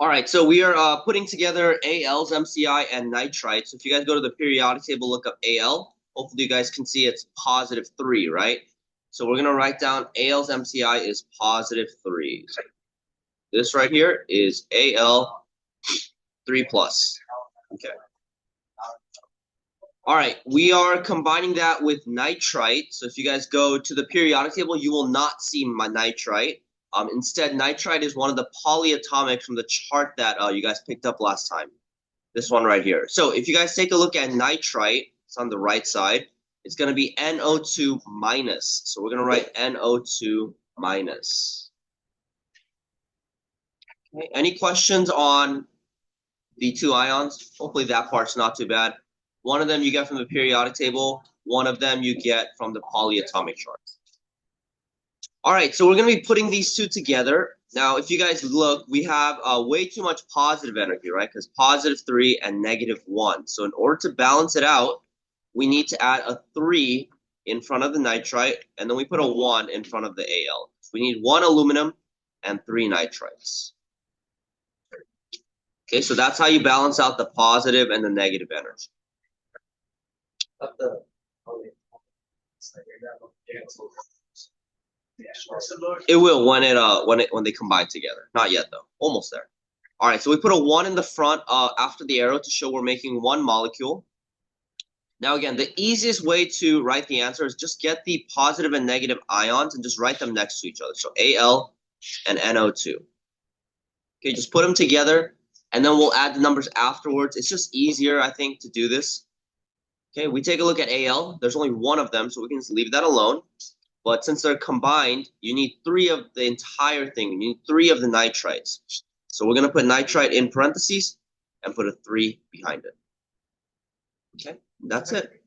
All right, so we are putting together ALs, MCI, and nitrite. So if you guys go to the periodic table, look up AL. Hopefully you guys can see it's positive 3, right? So we're going to write down AL's MCI is positive 3. So this right here is AL 3 plus. Okay. All right, we are combining that with nitrite. So if you guys go to the periodic table, you will not see my nitrite. Instead, nitrite is one of the polyatomics from the chart that you guys picked up last time. This one right here. So if you guys take a look at nitrite, it's on the right side. It's going to be NO2 minus. So we're going to write NO2 minus. Okay. Any questions on the two ions? Hopefully that part's not too bad. One of them you get from the periodic table. One of them you get from the polyatomic chart. All right, so we're going to be putting these two together. Now, if you guys look, we have way too much positive energy, right? Because positive 3 and negative 1. So in order to balance it out, we need to add a 3 in front of the nitrite, and then we put a 1 in front of the AL. So we need 1 aluminum and 3 nitrites. Okay, so that's how you balance out the positive and the negative energy. It will when they combine together. Not yet though. Almost there. All right, so we put a 1 in the front after the arrow to show we're making one molecule. Now again, the easiest way to write the answer is just get the positive and negative ions and just write them next to each other. So Al and NO2. Okay, just put them together, and then we'll add the numbers afterwards. It's just easier, I think, to do this. Okay, we take a look at Al. There's only one of them, so we can just leave that alone. But since they're combined, you need 3 of the entire thing. You need 3 of the nitrites. So we're going to put nitrite in parentheses and put a 3 behind it. Okay, that's it.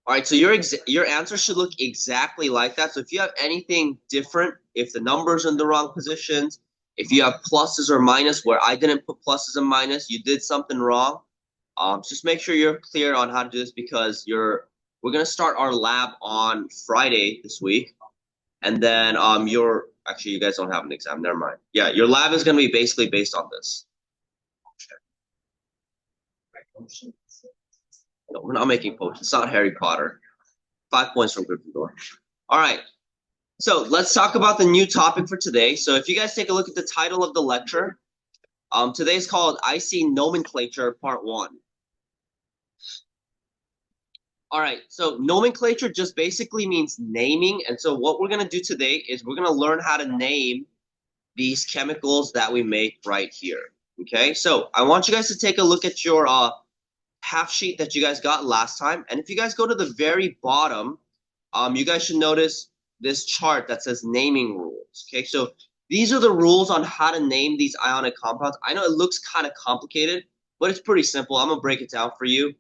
All right, so your answer should look exactly like that. So if you have anything different, if the number's in the wrong positions, if you have pluses or minus where I didn't put pluses and minus, you did something wrong. Just make sure you're clear on how to do this because we're gonna start our lab on Friday this week, and then actually you guys don't have an exam. Never mind. Yeah, your lab is gonna be basically based on this. No, we're not making potions. It's not Harry Potter. 5 points from Gryffindor. All right. So let's talk about the new topic for today. So if you guys take a look at the title of the lecture, today's called IC Nomenclature Part 1. All right, so nomenclature just basically means naming. And so what we're going to do today is we're going to learn how to name these chemicals that we make right here. Okay, so I want you guys to take a look at your half sheet that you guys got last time. And if you guys go to the very bottom, you guys should notice this chart that says naming rules. Okay, so these are the rules on how to name these ionic compounds. I know it looks kind of complicated, but it's pretty simple. I'm going to break it down for you.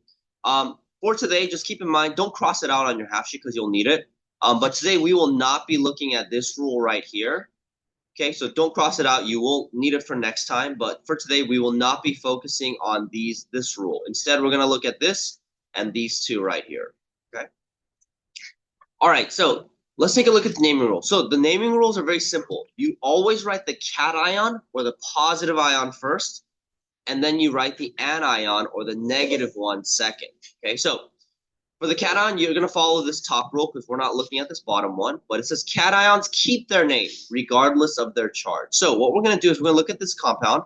For today, just keep in mind, don't cross it out on your half sheet because you'll need it. But today we will not be looking at this rule right here. Okay, so don't cross it out. You will need it for next time. But for today, we will not be focusing on this rule. Instead, we're going to look at this and these two right here. Okay. All right, so let's take a look at the naming rules. So the naming rules are very simple. You always write the cation or the positive ion first, and then you write the anion or the negative one second. Okay, so for the cation, you're going to follow this top rule because we're not looking at this bottom one, but it says cations keep their name regardless of their charge. So what we're going to do is we're going to look at this compound,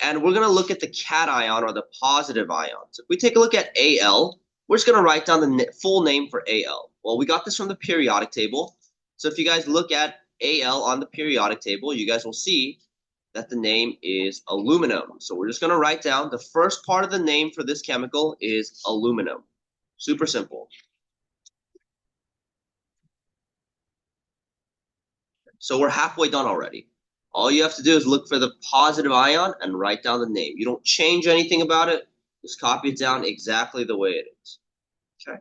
and we're going to look at the cation or the positive ion. So if we take a look at Al, we're just going to write down the full name for Al. Well, we got this from the periodic table. So if you guys look at Al on the periodic table, you guys will see that the name is aluminum. So we're just going to write down the first part of the name for this chemical is aluminum. Super simple. So we're halfway done already. All you have to do is look for the positive ion and write down the name. You don't change anything about it. Just copy it down exactly the way it is. Okay.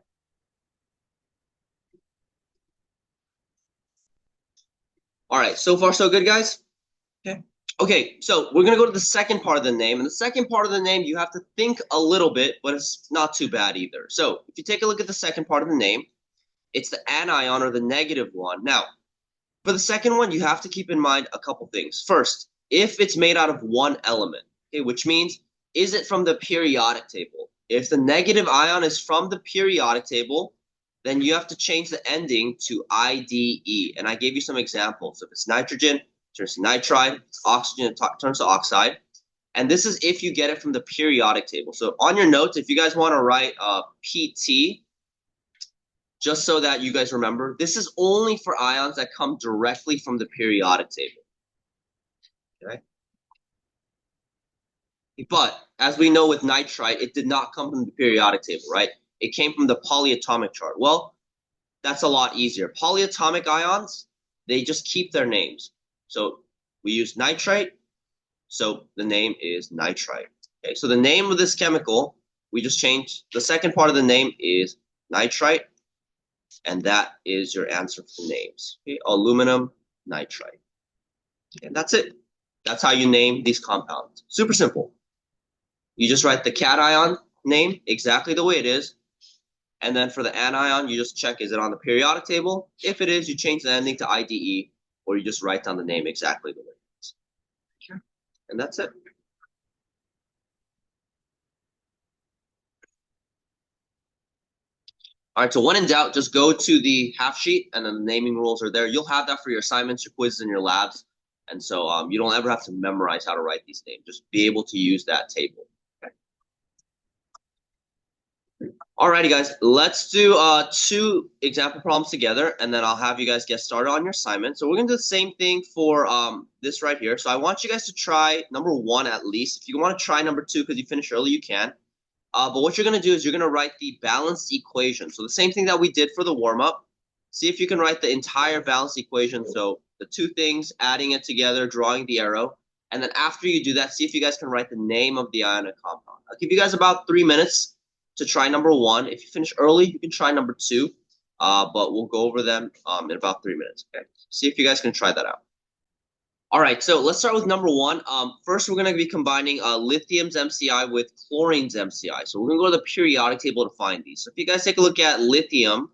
All right, so far so good, guys? Okay. Okay, so we're going to go to the second part of the name. And the second part of the name, you have to think a little bit, but it's not too bad either. So if you take a look at the second part of the name, it's the anion or the negative one. Now, For the second one, you have to keep in mind a couple things. First, if it's made out of one element, okay, which means, is it from the periodic table? If the negative ion is from the periodic table, then you have to change the ending to IDE. And I gave you some examples. So if it's nitrogen, it turns to nitride. If it's oxygen, it turns to oxide. And this is if you get it from the periodic table. So on your notes, if you guys want to write PT, just so that you guys remember, this is only for ions that come directly from the periodic table. Okay? But as we know with nitrite, it did not come from the periodic table, right? It came from the polyatomic chart. Well, that's a lot easier. Polyatomic ions, they just keep their names. So we use nitrite, so the name is nitrite. Okay, so the name of this chemical, we just changed. The second part of the name is nitrite, and that is your answer for names. Okay, aluminum nitrite. And that's it. That's how you name these compounds. Super simple. You just write the cation name exactly the way it is. And then for the anion, you just check, is it on the periodic table? If it is, you change the ending to IDE, or you just write down the name exactly the way it is. And that's it. All right, so when in doubt, just go to the half sheet, and then the naming rules are there. You'll have that for your assignments, your quizzes, and your labs. And so you don't ever have to memorize how to write these names. Just be able to use that table. Alrighty, guys, let's do 2 example problems together, and then I'll have you guys get started on your assignment. So we're gonna do the same thing for this right here. So I want you guys to try number 1 at least. If you want to try number 2 because you finished early, you can. But what you're gonna do is you're gonna write the balanced equation. So the same thing that we did for the warm-up. See if you can write the entire balanced equation. So the 2 things, adding it together, drawing the arrow. And then after you do that, see if you guys can write the name of the ionic compound. I'll give you guys about 3 minutes to try number 1. If you finish early, you can try number 2. But we'll go over them in about 3 minutes. Okay. See if you guys can try that out. All right, so let's start with number 1. First, we're going to be combining lithium's MCI with chlorine's MCI. So we're going to go to the periodic table to find these. So if you guys take a look at lithium,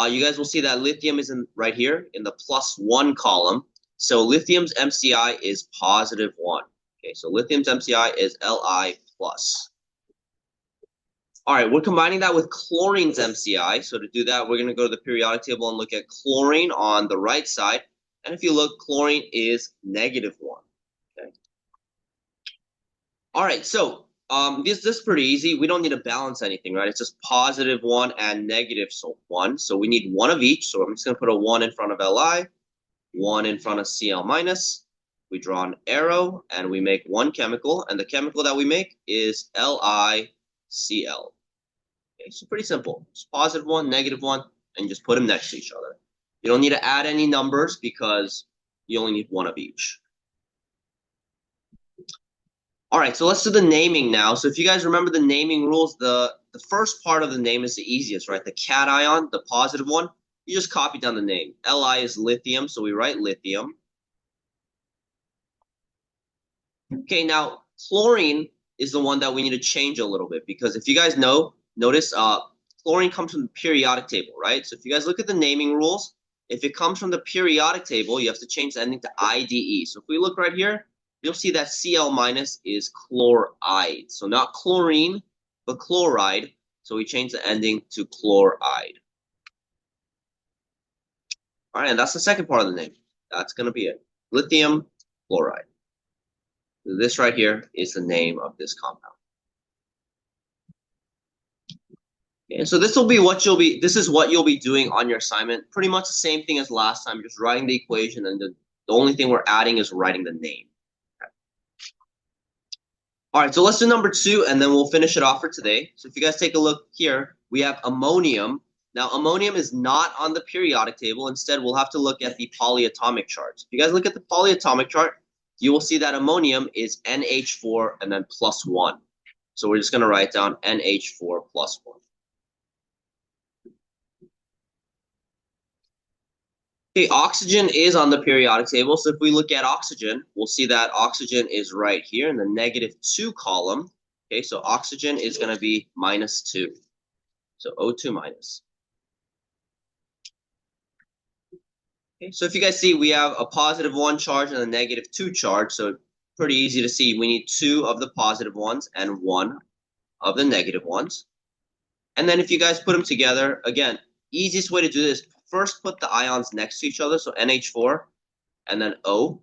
you guys will see that lithium is right here in the +1 column. So lithium's MCI is +1. Okay, so lithium's MCI is Li+. All right, we're combining that with chlorine's MCI. So to do that, we're going to go to the periodic table and look at chlorine on the right side. And if you look, chlorine is -1. Okay. All right, so this is pretty easy. We don't need to balance anything, right? It's just +1 and -1. So we need 1 of each. So I'm just going to put a 1 in front of Li, 1 in front of Cl-. We draw an arrow, and we make one chemical. And the chemical that we make is LiCl. Okay, so pretty simple. It's +1, -1, and just put them next to each other. You don't need to add any numbers because you only need 1 of each. All right, so let's do the naming now. So if you guys remember the naming rules, the first part of the name is the easiest, right? The cation, the positive one, you just copy down the name. Li is lithium, so we write lithium. Okay, now chlorine is the one that we need to change a little bit because if you guys notice chlorine comes from the periodic table, right? So if you guys look at the naming rules, if it comes from the periodic table, you have to change the ending to IDE. So if we look right here, you'll see that Cl- is chloride. So not chlorine, but chloride. So we change the ending to chloride. All right, and that's the second part of the name. That's going to be it. Lithium chloride. This right here is the name of this compound. Okay, so this is what you'll be doing on your assignment. Pretty much the same thing as last time, just writing the equation, and the only thing we're adding is writing the name. Okay. All right, so let's do number 2, and then we'll finish it off for today. So if you guys take a look here, we have ammonium. Now, ammonium is not on the periodic table. Instead, we'll have to look at the polyatomic chart. So if you guys look at the polyatomic chart, you will see that ammonium is NH4 and then +1. So we're just going to write down NH4 +1. Okay, oxygen is on the periodic table. So if we look at oxygen, we'll see that oxygen is right here in the -2 column. Okay, so oxygen is going to be -2. So O2-. Okay, so if you guys see, we have a +1 charge and a -2 charge. So pretty easy to see. We need 2 of the positive ones and 1 of the negative ones. And then if you guys put them together, again, easiest way to do this, first put the ions next to each other. So NH4 and then O.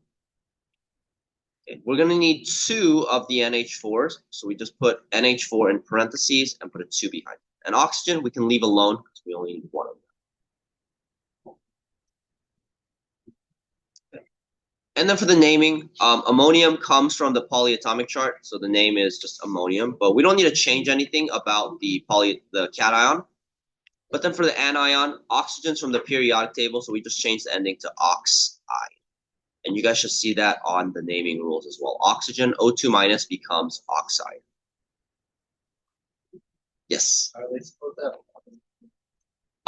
Okay, we're going to need 2 of the NH4s. So we just put NH4 in parentheses and put a 2 behind it. And oxygen, we can leave alone because we only need 1 of them. And then for the naming, ammonium comes from the polyatomic chart, so the name is just ammonium. But we don't need to change anything about the cation. But then for the anion, oxygen's from the periodic table, so we just change the ending to oxide. And you guys should see that on the naming rules as well. Oxygen O2 minus becomes oxide. Yes. Are they supposed to have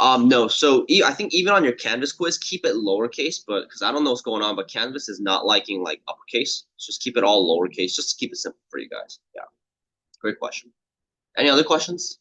No. So I think even on your Canvas quiz, keep it lowercase, but because I don't know what's going on, but Canvas is not liking like uppercase. Just keep it all lowercase, just to keep it simple for you guys. Yeah. Great question. Any other questions?